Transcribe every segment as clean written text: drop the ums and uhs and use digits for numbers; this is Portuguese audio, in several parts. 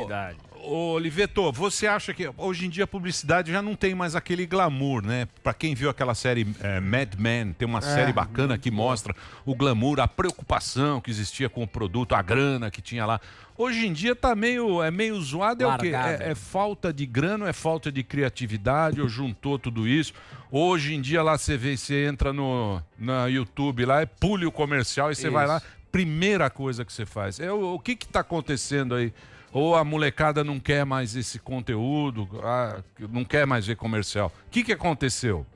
verdade. Ô, Oliveto, você acha que hoje em dia a publicidade já não tem mais aquele glamour, né? Pra quem viu aquela série Mad Men, tem uma série bacana que mostra o glamour, a preocupação que existia com o produto, a grana que tinha lá. Hoje em dia tá meio zoado, é o quê? É falta de grana, é falta de criatividade, ou juntou tudo isso. Hoje em dia lá você entra no YouTube lá, pule o comercial e você vai lá, primeira coisa que você faz. O que tá acontecendo aí? Ou a molecada não quer mais esse conteúdo, não quer mais ver comercial. O que aconteceu?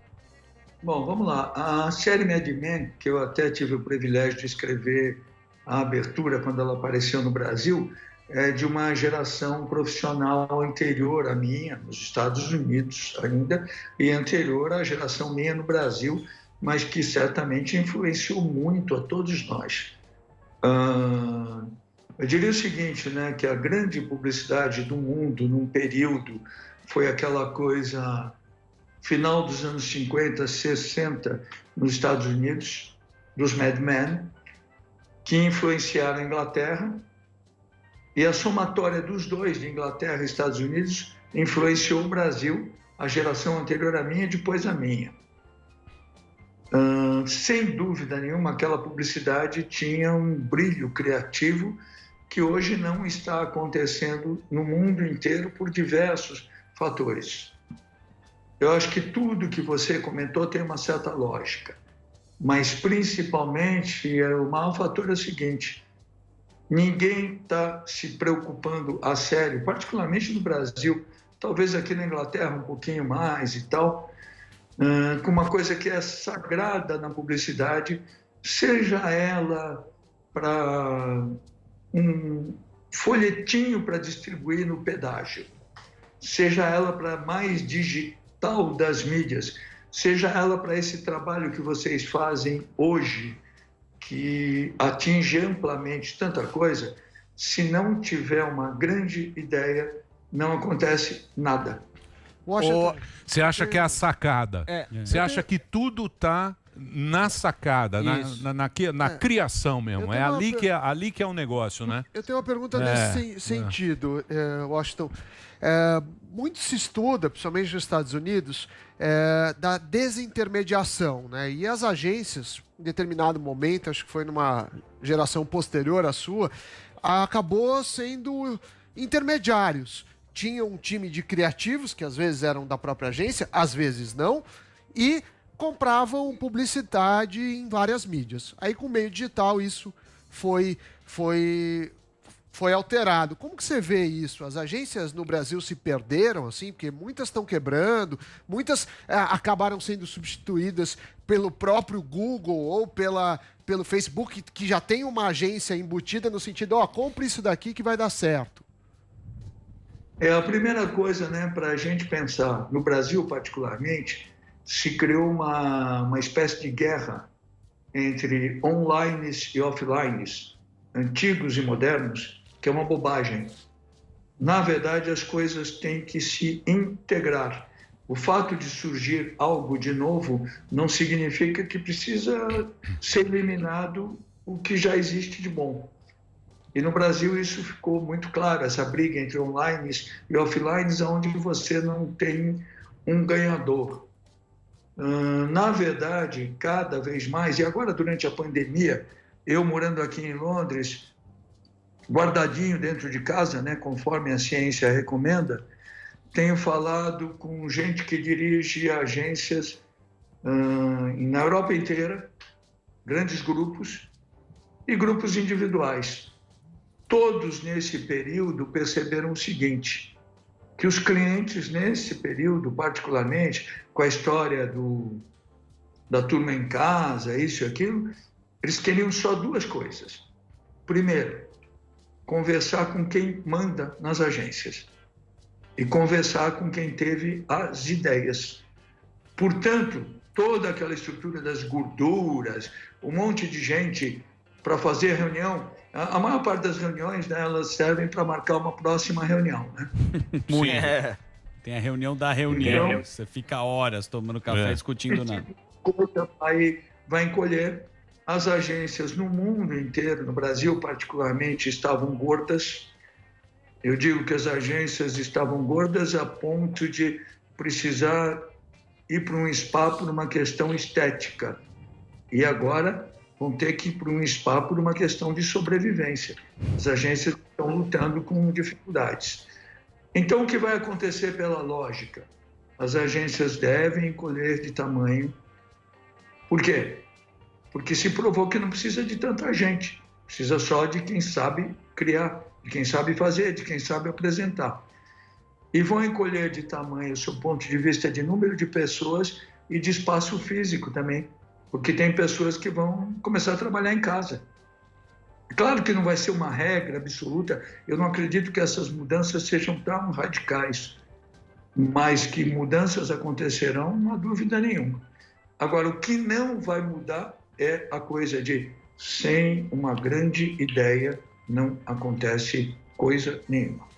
Bom, vamos lá. A série Mad Men, que eu até tive o privilégio de escrever a abertura quando ela apareceu no Brasil, é de uma geração profissional anterior à minha, nos Estados Unidos ainda, e anterior à geração minha no Brasil, mas que certamente influenciou muito a todos nós. Eu diria o seguinte, né, que a grande publicidade do mundo num período foi aquela coisa final dos anos 50, 60 nos Estados Unidos, dos Mad Men, que influenciaram a Inglaterra, e a somatória dos dois, de Inglaterra e Estados Unidos, influenciou o Brasil, a geração anterior à minha, depois a minha. Sem dúvida nenhuma, aquela publicidade tinha um brilho criativo que hoje não está acontecendo no mundo inteiro por diversos fatores. Eu acho que tudo que você comentou tem uma certa lógica, mas principalmente o maior fator é o seguinte: ninguém está se preocupando a sério, particularmente no Brasil, talvez aqui na Inglaterra um pouquinho mais e tal, com uma coisa que é sagrada na publicidade, seja ela para um folhetinho para distribuir no pedágio, seja ela para mais digital das mídias, seja ela para esse trabalho que vocês fazem hoje, que atinge amplamente tanta coisa. Se não tiver uma grande ideia, não acontece nada. Você acha que é a sacada? Você acha que tudo está na sacada, na criação mesmo? É ali que é o negócio, né? Eu tenho uma pergunta nesse sentido, Washington. Muito se estuda, principalmente nos Estados Unidos, da desintermediação, né? E as agências, em determinado momento, acho que foi numa geração posterior à sua, acabou sendo intermediários. Tinha um time de criativos, que às vezes eram da própria agência, às vezes não, e compravam publicidade em várias mídias. Aí, com o meio digital, isso foi alterado. Como que você vê isso? As agências no Brasil se perderam, assim, porque muitas estão quebrando, muitas acabaram sendo substituídas pelo próprio Google ou pelo Facebook, que já tem uma agência embutida no sentido, compre isso daqui que vai dar certo. A primeira coisa, né, para a gente pensar, no Brasil particularmente, se criou uma espécie de guerra entre online e offline, antigos e modernos, que é uma bobagem. Na verdade, as coisas têm que se integrar. O fato de surgir algo de novo não significa que precisa ser eliminado o que já existe de bom. E no Brasil isso ficou muito claro, essa briga entre online e offline, onde você não tem um ganhador. Na verdade, cada vez mais, e agora durante a pandemia, eu morando aqui em Londres, guardadinho dentro de casa, né, conforme a ciência recomenda, tenho falado com gente que dirige agências na Europa inteira, grandes grupos e grupos individuais. Todos nesse período perceberam o seguinte, que os clientes nesse período, particularmente com a história da turma em casa, isso e aquilo, eles queriam só duas coisas. Primeiro, conversar com quem manda nas agências e conversar com quem teve as ideias. Portanto, toda aquela estrutura das gorduras, um monte de gente para fazer reunião, a maior parte das reuniões, né, elas servem para marcar uma próxima reunião, né? Tem a reunião da reunião. Então, você fica horas tomando café discutindo nada. Vai encolher. As agências no mundo inteiro, no Brasil particularmente, estavam gordas. Eu digo que as agências estavam gordas a ponto de precisar ir para um spa por uma questão estética. E agora vão ter que ir para um spa por uma questão de sobrevivência. As agências estão lutando com dificuldades. Então, o que vai acontecer pela lógica? As agências devem encolher de tamanho. Por quê? Porque se provou que não precisa de tanta gente. Precisa só de quem sabe criar, de quem sabe fazer, de quem sabe apresentar. E vão encolher de tamanho, do ponto de vista de número de pessoas e de espaço físico também, porque tem pessoas que vão começar a trabalhar em casa. Claro que não vai ser uma regra absoluta, eu não acredito que essas mudanças sejam tão radicais, mas que mudanças acontecerão, não há dúvida nenhuma. Agora, o que não vai mudar é a coisa de sem uma grande ideia não acontece coisa nenhuma.